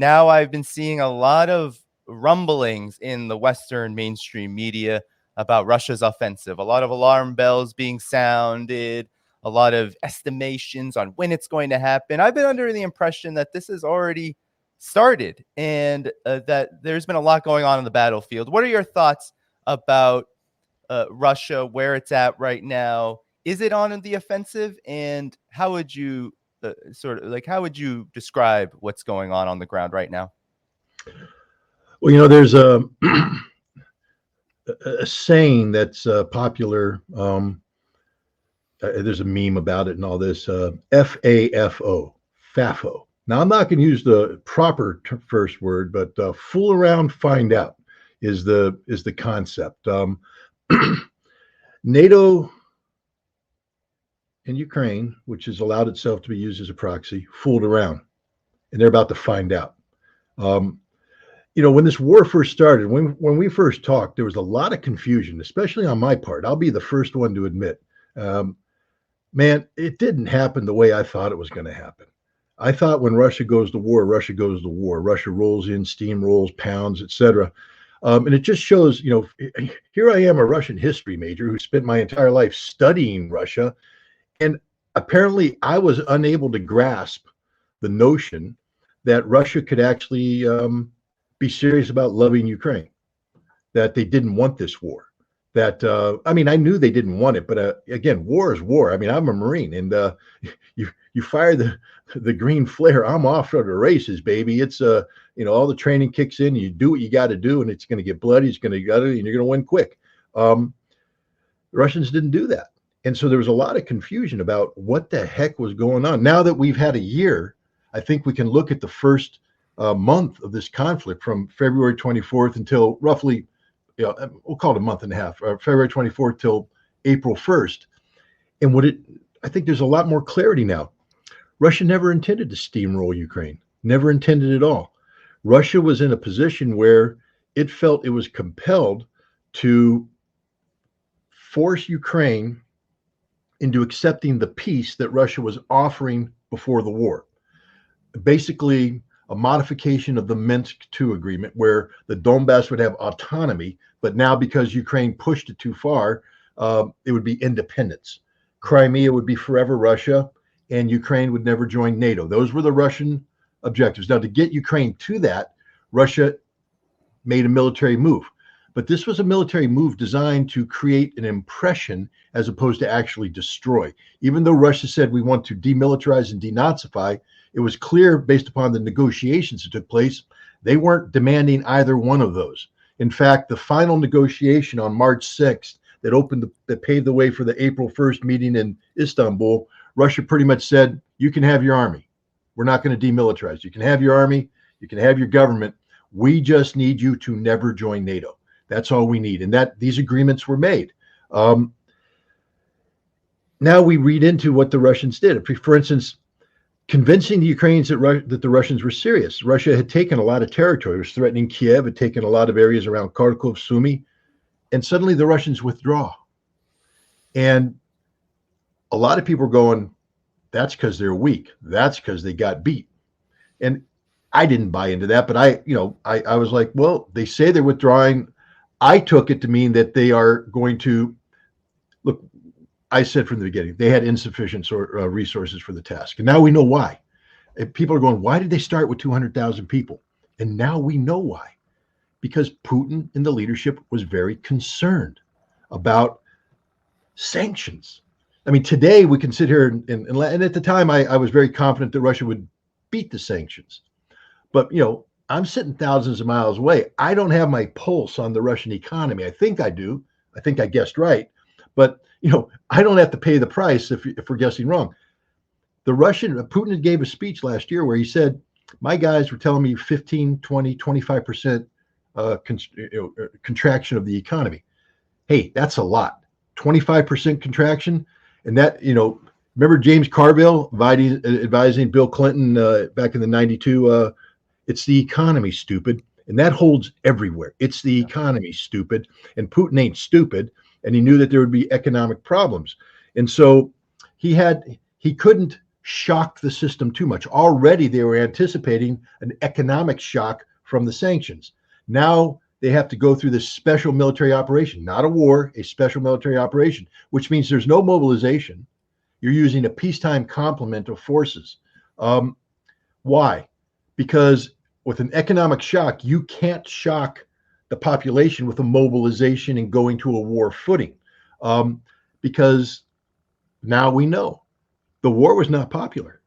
now I've been seeing a lot of rumblings in the Western mainstream media about Russia's offensive, a lot of alarm bells being sounded, a lot of estimations on when it's going to happen. I've been under the impression that this has already started and that there's been a lot going on the battlefield. What are your thoughts about Russia, where it's at right now? Is it on the offensive? And how would you how would you describe what's going on the ground right now? Well, there's a saying that's popular. There's a meme about it and all this. FAFO, FAFO. Now, I'm not going to use the proper first word, but fool around, find out is the concept. NATO and Ukraine, which has allowed itself to be used as a proxy, fooled around, and they're about to find out. When this war first started, when we first talked, there was a lot of confusion, especially on my part. I'll be the first one to admit, man, it didn't happen the way I thought it was going to happen. I thought when Russia goes to war, Russia goes to war. Russia rolls in, steamrolls, pounds, etc. And it just shows, here I am, a Russian history major who spent my entire life studying Russia. And apparently I was unable to grasp the notion that Russia could actually be serious about loving Ukraine, that they didn't want this war. That I knew they didn't want it, but again, war is war. I'm a Marine, and you fire the green flare, I'm off to the races, baby. It's all the training kicks in, you do what you got to do, and it's going to get bloody, it's going to gut it, and you're going to win quick. The Russians didn't do that, and so there was a lot of confusion about what the heck was going on. Now that we've had a year, I think we can look at the first month of this conflict from February 24th until roughly, we'll call it a month and a half, February 24th till April 1st. And I think there's a lot more clarity now. Russia never intended to steamroll Ukraine, never intended at all. Russia was in a position where it felt it was compelled to force Ukraine into accepting the peace that Russia was offering before the war. Basically, a modification of the Minsk II agreement where the Donbass would have autonomy, but now because Ukraine pushed it too far, it would be independence. Crimea would be forever Russia, and Ukraine would never join NATO. Those were the Russian objectives. Now, to get Ukraine to that, Russia made a military move. But this was a military move designed to create an impression as opposed to actually destroy. Even though Russia said we want to demilitarize and denazify, it was clear based upon the negotiations that took place, they weren't demanding either one of those. In fact, the final negotiation on March 6th that paved the way for the April 1st meeting in Istanbul, Russia pretty much said, you can have your army. We're not going to demilitarize. You can have your army. You can have your government. We just need you to never join NATO. That's all we need. And these agreements were made. Now we read into what the Russians did. For instance, convincing the Ukrainians that the Russians were serious. Russia had taken a lot of territory. It was threatening Kiev, had taken a lot of areas around Kharkov, Sumy, and suddenly the Russians withdraw. And a lot of people are going, that's because they're weak. That's because they got beat. And I didn't buy into that, but I was like, well, they say they're withdrawing. I took it to mean that they are going to look. I said from the beginning, they had insufficient resources for the task. And now we know why. And people are going, why did they start with 200,000 people? And now we know why. Because Putin and the leadership was very concerned about sanctions. Today we can sit here and at the time I was very confident that Russia would beat the sanctions. But, I'm sitting thousands of miles away. I don't have my pulse on the Russian economy. I think I do. I think I guessed right. But I don't have to pay the price if we're guessing wrong. Putin gave a speech last year where he said, my guys were telling me 15, 20, 25% contraction of the economy. Hey, that's a lot. 25% contraction. And that, remember James Carville advising Bill Clinton back in the 92, it's the economy, stupid. And that holds everywhere. It's the economy, stupid. And Putin ain't stupid. And he knew that there would be economic problems. And so he couldn't shock the system too much. Already they were anticipating an economic shock from the sanctions. Now they have to go through this special military operation, not a war, a special military operation, which means there's no mobilization. You're using a peacetime complement of forces. Why? Because with an economic shock, you can't shock the population with a mobilization and going to a war footing. Because now we know the war was not popular.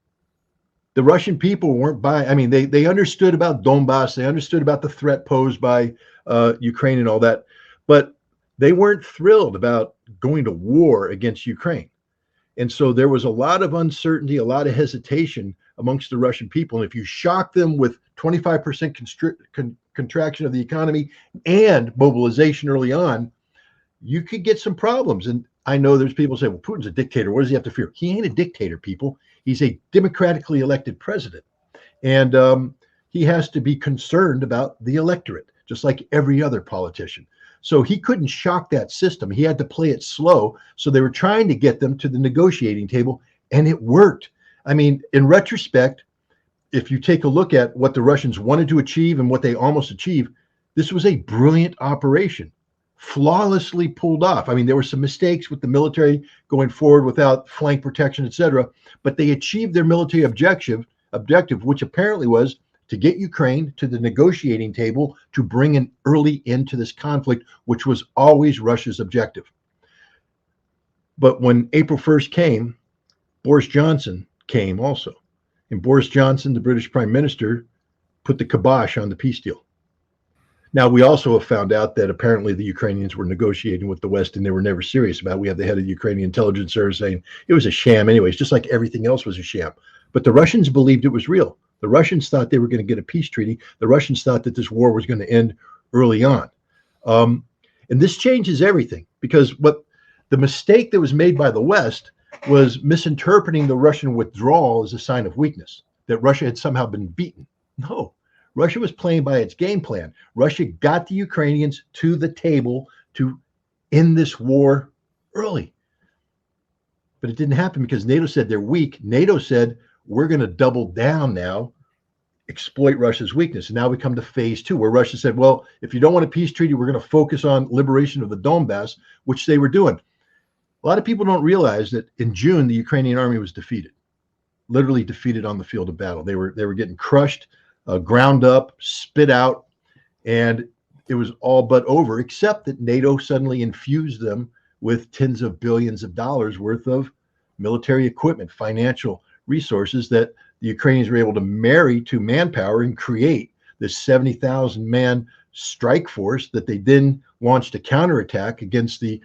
The Russian people weren't buying. I mean, they understood about Donbass. They understood about the threat posed by Ukraine and all that, but they weren't thrilled about going to war against Ukraine. And so there was a lot of uncertainty, a lot of hesitation amongst the Russian people. And if you shock them with 25% contraction of the economy and mobilization early on, you could get some problems. And I know there's people say, well, Putin's a dictator. What does he have to fear? He ain't a dictator, people. He's a democratically elected president. And he has to be concerned about the electorate, just like every other politician. So he couldn't shock that system. He had to play it slow. So they were trying to get them to the negotiating table, and it worked. I mean, in retrospect, if you take a look at what the Russians wanted to achieve and what they almost achieved, this was a brilliant operation, flawlessly pulled off. I mean, there were some mistakes with the military going forward without flank protection, etc., but they achieved their military objective, which apparently was to get Ukraine to the negotiating table to bring an early end to this conflict, which was always Russia's objective. But when April 1st came, Boris Johnson came also. And Boris Johnson, the British Prime Minister, put the kibosh on the peace deal. Now, we also have found out that apparently the Ukrainians were negotiating with the West and they were never serious about it. We have the head of the Ukrainian intelligence service saying it was a sham anyways, just like everything else was a sham. But the Russians believed it was real. The Russians thought they were going to get a peace treaty. The Russians thought that this war was going to end early on. And this changes everything, because what the mistake that was made by the West was misinterpreting the Russian withdrawal as a sign of weakness, that Russia had somehow been beaten. No, Russia was playing by its game plan. Russia got the Ukrainians to the table to end this war early. But it didn't happen because NATO said they're weak. NATO said, we're going to double down now, exploit Russia's weakness. And now we come to phase two, where Russia said, well, if you don't want a peace treaty, we're going to focus on liberation of the Donbass, which they were doing. A lot of people don't realize that in June, the Ukrainian army was defeated, literally defeated on the field of battle. They were getting crushed, ground up, spit out, and it was all but over, except that NATO suddenly infused them with tens of billions of dollars worth of military equipment, financial resources that the Ukrainians were able to marry to manpower and create this 70,000 man strike force that they then launched a counterattack against the,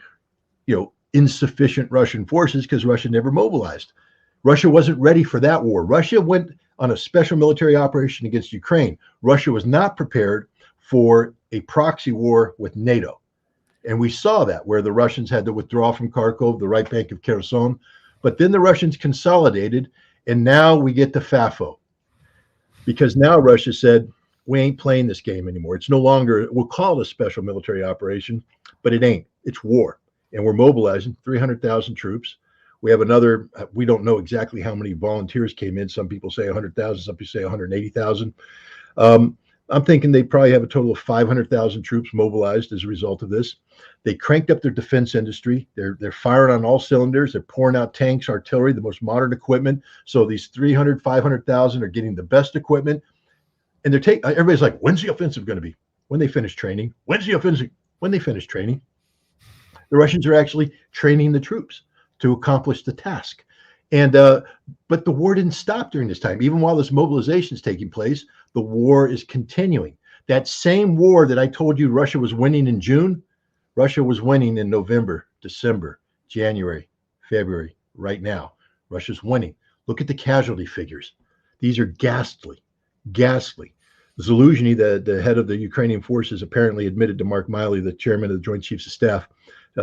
insufficient Russian forces, because Russia never mobilized. Russia wasn't ready for that war. Russia went on a special military operation against Ukraine. Russia was not prepared for a proxy war with NATO. And we saw that, where the Russians had to withdraw from Kharkov, the right bank of Kherson. But then the Russians consolidated, and now we get to FAFO. Because now Russia said, we ain't playing this game anymore. It's no longer, we'll call it a special military operation, but it ain't. It's war. And we're mobilizing 300,000 troops. We have another, we don't know exactly how many volunteers came in. Some people say 100,000, some people say 180,000. I'm thinking they probably have a total of 500,000 troops mobilized as a result of this. They cranked up their defense industry. They're firing on all cylinders. They're pouring out tanks, artillery, the most modern equipment. So these 300, 500,000 are getting the best equipment. And everybody's like, when's the offensive going to be? When they finish training. When's the offensive? When they finish training. The Russians are actually training the troops to accomplish the task. And but the war didn't stop during this time. Even while this mobilization is taking place, the war is continuing. That same war that I told you Russia was winning in June, Russia was winning in November, December, January, February. Right now, Russia's winning. Look at the casualty figures. These are ghastly, ghastly. Zaluzhny, the head of the Ukrainian forces, apparently admitted to Mark Miley, the chairman of the Joint Chiefs of Staff,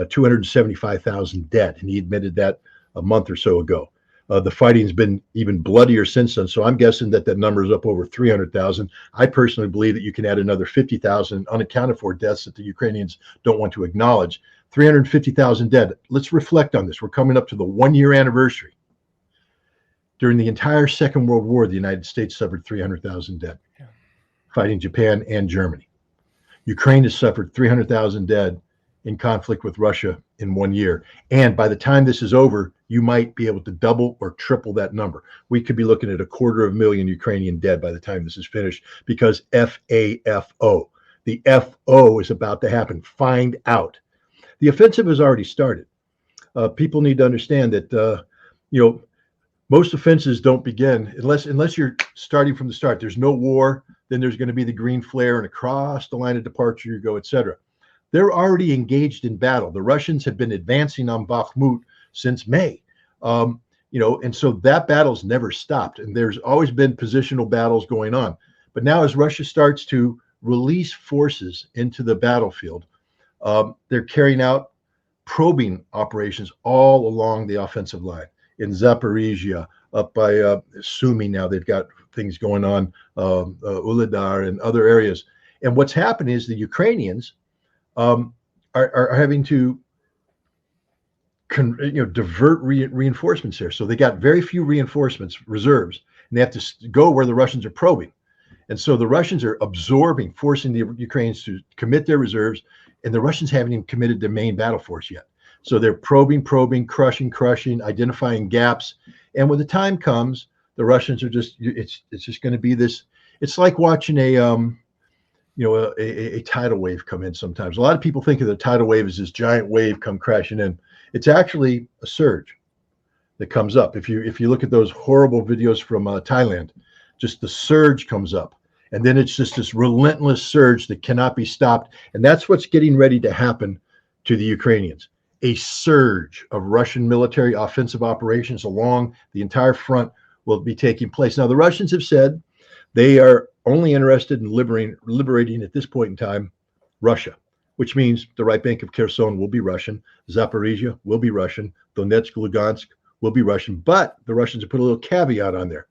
275,000 dead. And he admitted that a month or so ago. The fighting's been even bloodier since then. So I'm guessing that number is up over 300,000. I personally believe that you can add another 50,000 unaccounted for deaths that the Ukrainians don't want to acknowledge. 350,000 dead. Let's reflect on this. We're coming up to the 1-year anniversary. During the entire Second World War, the United States suffered 300,000 dead, fighting Japan and Germany. Ukraine has suffered 300,000 dead in conflict with Russia in 1 year. And by the time this is over, you might be able to double or triple that number. We could be looking at 250,000 Ukrainian dead by the time this is finished, because FAFO, the FO is about to happen. Find out. The offensive has already started. People need to understand that, most offenses don't begin unless you're starting from the start. There's no war, then there's going to be the green flare, and across the line of departure you go, etc. They're already engaged in battle. The Russians have been advancing on Bakhmut since May, and so that battle's never stopped. And there's always been positional battles going on. But now, as Russia starts to release forces into the battlefield, they're carrying out probing operations all along the offensive line. In Zaporizhia, up by Sumy, now they've got things going on, Uladar and other areas. And what's happened is the Ukrainians are having to divert reinforcements here. So they got very few reinforcements, reserves, and they have to go where the Russians are probing. And so the Russians are absorbing, forcing the Ukrainians to commit their reserves, and the Russians haven't even committed their main battle force yet. So they're probing, crushing, identifying gaps. And when the time comes, the Russians are it's just going to be this. It's like watching a tidal wave come in sometimes. A lot of people think of the tidal wave as this giant wave come crashing in. It's actually a surge that comes up. If you look at those horrible videos from Thailand, just the surge comes up. And then it's just this relentless surge that cannot be stopped. And that's what's getting ready to happen to the Ukrainians. A surge of Russian military offensive operations along the entire front will be taking place. Now, the Russians have said they are only interested in liberating at this point in time Russia, which means the right bank of Kherson will be Russian, Zaporizhia will be Russian, Donetsk, Lugansk will be Russian. But the Russians have put a little caveat on there.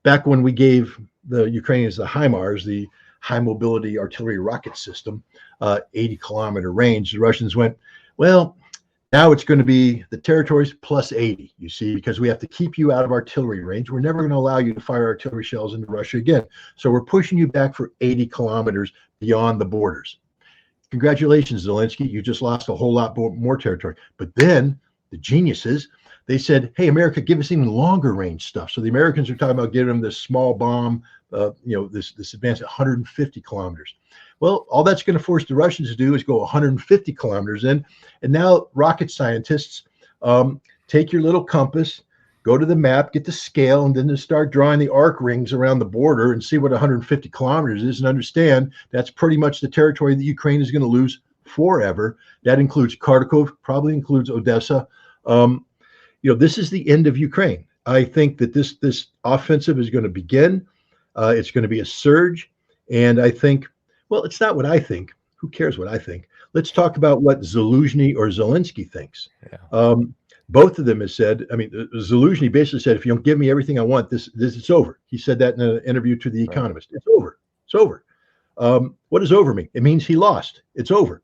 Back when we gave the Ukrainians the HIMARS, the high mobility artillery rocket system, 80-kilometer range, the Russians went, well, now it's going to be the territories plus 80, you see, because we have to keep you out of artillery range. We're never going to allow you to fire artillery shells into Russia again. So we're pushing you back for 80 kilometers beyond the borders. Congratulations, Zelensky. You just lost a whole lot more territory. But then the geniuses, they said, hey, America, give us even longer range stuff. So the Americans are talking about giving them this small bomb, this advance at 150 kilometers. Well, all that's going to force the Russians to do is go 150 kilometers in. And now rocket scientists take your little compass, go to the map, get the scale, and then to start drawing the arc rings around the border and see what 150 kilometers is, and understand that's pretty much the territory that Ukraine is going to lose forever. That includes Kharkov, probably includes Odessa. This is the end of Ukraine. I think that this offensive is going to begin. It's going to be a surge. And I think, well, it's not what I think. Who cares what I think? Let's talk about what Zelensky or Zelensky thinks. Yeah. Both of them have said, Zelensky basically said, if you don't give me everything I want, this it's over. He said that in an interview to The Economist. Right. It's over. It's over. What does over mean? It means he lost. It's over.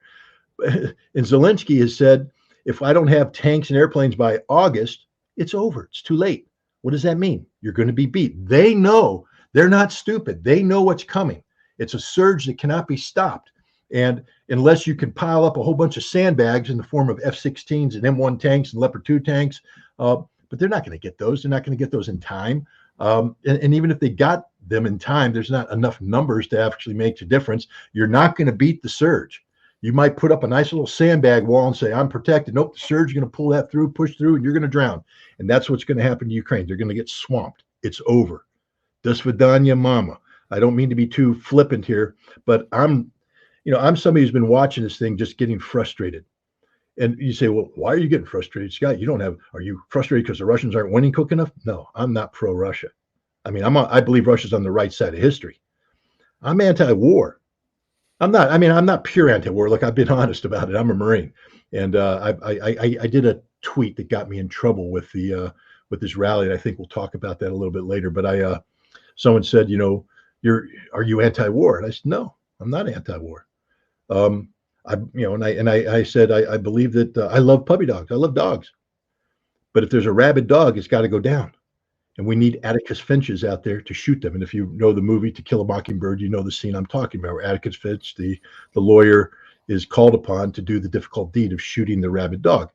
And Zelensky has said, if I don't have tanks and airplanes by August, it's over. It's too late. What does that mean? You're going to be beat. They know. They're not stupid. They know what's coming. It's a surge that cannot be stopped. And unless you can pile up a whole bunch of sandbags in the form of F-16s and M1 tanks and Leopard 2 tanks, but they're not going to get those. They're not going to get those in time. And even if they got them in time, there's not enough numbers to actually make the difference. You're not going to beat the surge. You might put up a nice little sandbag wall and say, I'm protected. Nope, the surge is going to pull that through, push through, and you're going to drown. And that's what's going to happen to Ukraine. They're going to get swamped. It's over. Do svidaniya, mama. I don't mean to be too flippant here, but I'm somebody who's been watching this thing just getting frustrated. And you say, well, why are you getting frustrated, Scott? Are you frustrated because the Russians aren't winning quick enough? No, I'm not pro-Russia. I believe Russia's on the right side of history. I'm anti-war. I'm not pure anti-war. Look, I've been honest about it. I'm a Marine. And I did a tweet that got me in trouble with this rally. And I think we'll talk about that a little bit later. But someone said, are you anti-war? And I said, no, I'm not anti-war. I said, I believe that I love puppy dogs. I love dogs. But if there's a rabid dog, it's got to go down. And we need Atticus Finches out there to shoot them. And if you know the movie To Kill a Mockingbird, you know the scene I'm talking about, where Atticus Finch, the lawyer, is called upon to do the difficult deed of shooting the rabid dog.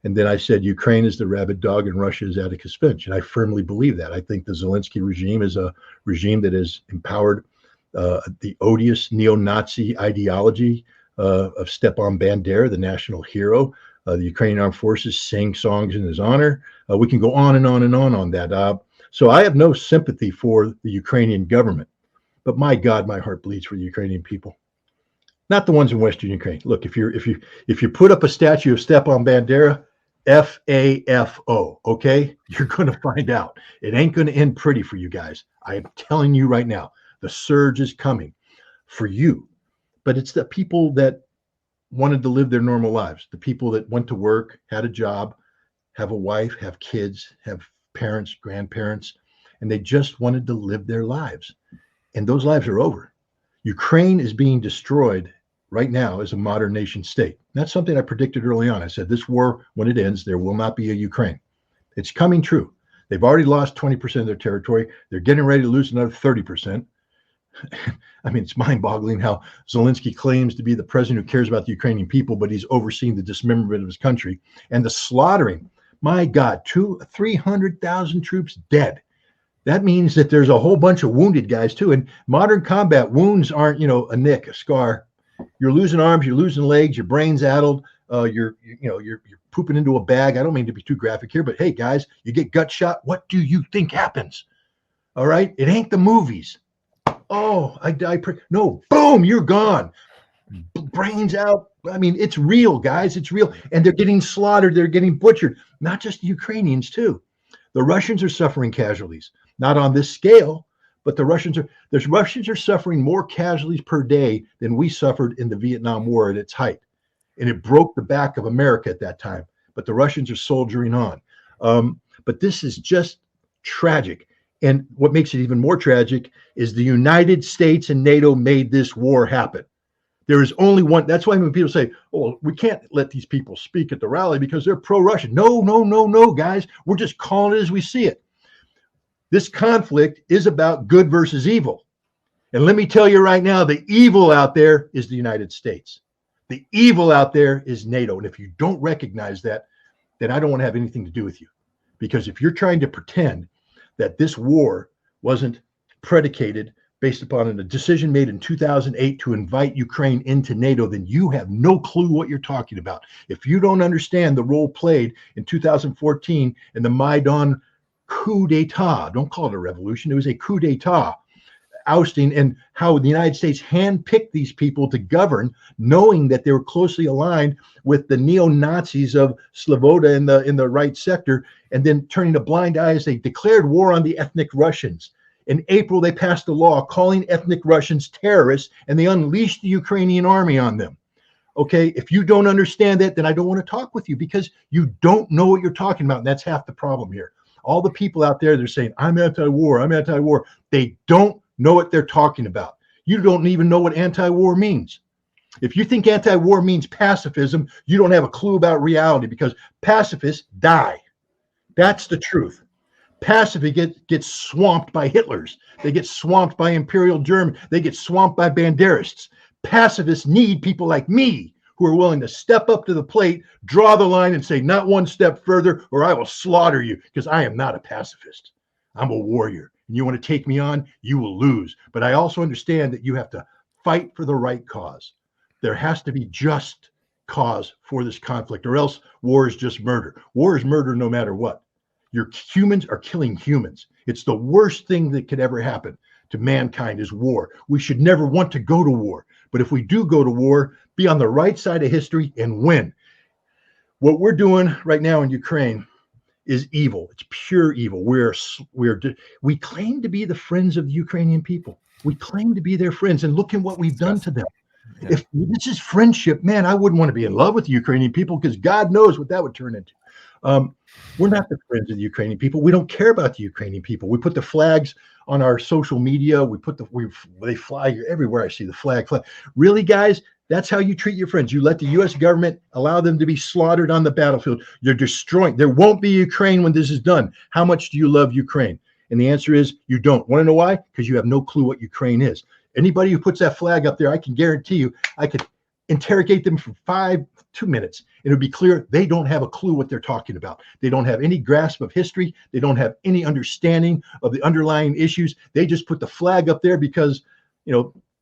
And then I said, Ukraine is the rabid dog and Russia is Atticus Finch. And I firmly believe that. I think the Zelensky regime is a regime that has empowered the odious neo-Nazi ideology of Stepan Bandera, the national hero. The Ukrainian armed forces sing songs in his honor. We can go on and on and on that. So I have no sympathy for the Ukrainian government, but my God, my heart bleeds for the Ukrainian people. Not the ones in Western Ukraine. Look, if you put up a statue of Stepan Bandera, FAFO, okay? You're going to find out. It ain't going to end pretty for you guys. I am telling you right now, the surge is coming for you. But it's the people that wanted to live their normal lives, the people that went to work, had a job, have a wife, have kids, have parents, grandparents, and they just wanted to live their lives. And those lives are over. Ukraine is being destroyed right now as a modern nation state. That's something I predicted early on. I said, this war, when it ends, there will not be a Ukraine. It's coming true. They've already lost 20% of their territory. They're getting ready to lose another 30%. I mean, it's mind-boggling how Zelensky claims to be the president who cares about the Ukrainian people, but he's overseeing the dismemberment of his country and the slaughtering. My God, 300,000 troops dead. That means that there's a whole bunch of wounded guys too. And modern combat, wounds aren't, a nick, a scar. You're losing arms, you're losing legs, your brain's addled, you're pooping into a bag. I don't mean to be too graphic here, but hey guys, you get gut shot. What do you think happens? All right, it ain't the movies. Oh, I die. No, boom, you're gone. Brains out. I mean, it's real, guys. It's real. And they're getting slaughtered. They're getting butchered. Not just the Ukrainians, too. The Russians are suffering casualties. Not on this scale, but the Russians are suffering more casualties per day than we suffered in the Vietnam War at its height. And it broke the back of America at that time. But the Russians are soldiering on. But this is just tragic. And what makes it even more tragic is the United States and NATO made this war happen. There is only one. That's why when people say, oh, we can't let these people speak at the rally because they're pro-Russian. No, guys. We're just calling it as we see it. This conflict is about good versus evil. And let me tell you right now, the evil out there is the United States. The evil out there is NATO. And if you don't recognize that, then I don't want to have anything to do with you. Because if you're trying to pretend that this war wasn't predicated based upon a decision made in 2008 to invite Ukraine into NATO, then you have no clue what you're talking about. If you don't understand the role played in 2014 in the Maidan coup d'etat, don't call it a revolution, it was a coup d'etat, ousting, and how the United States handpicked these people to govern, knowing that they were closely aligned with the neo-Nazis of Sloboda in the right sector, and then turning a blind eye as they declared war on the ethnic Russians. In April, they passed a law calling ethnic Russians terrorists, and they unleashed the Ukrainian army on them. Okay, if you don't understand that, then I don't want to talk with you because you don't know what you're talking about, and that's half the problem here. All the people out there, they're saying, I'm anti-war. They don't know what they're talking about. You don't even know what anti-war means. If you think anti-war means pacifism, you don't have a clue about reality because pacifists die. That's the truth. Pacifists get swamped by Hitlers. They get swamped by Imperial Germany. They get swamped by Banderists. Pacifists need people like me who are willing to step up to the plate, draw the line, and say, not one step further, or I will slaughter you, because I am not a pacifist. I'm a warrior. And you want to take me on, you will lose. But I also understand that you have to fight for the right cause. There has to be just cause for this conflict, or else war is just murder. War is murder no matter what. Your humans are killing humans. It's the worst thing that could ever happen to mankind is war. We should never want to go to war. But if we do go to war, be on the right side of history and win. What we're doing right now in Ukraine is evil. It's pure evil. We claim to be the friends of the Ukrainian people. We claim to be their friends, and look at what we've done to them. Yeah. If this is friendship, man, I wouldn't want to be in love with the Ukrainian people because God knows what that would turn into. We're not the friends of the Ukrainian people. We don't care about the Ukrainian people. We put the flags on our social media. They fly everywhere. I see the flag. Really, guys, That's how you treat your friends. You let the U.S. government allow them to be slaughtered on the battlefield. You're destroying. There won't be Ukraine when this is done. How much do you love Ukraine? And the answer is you don't. Want to know why? Because you have no clue what Ukraine is. Anybody who puts that flag up there, I can guarantee you, I could interrogate them for 2 minutes. And it would be clear they don't have a clue what they're talking about. They don't have any grasp of history. They don't have any understanding of the underlying issues. They just put the flag up there because,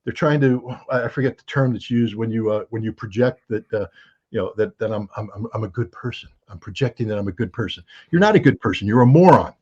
they're trying to, I forget the term that's used when you project that, that I'm a good person. I'm projecting that I'm a good person. You're not a good person. You're a moron.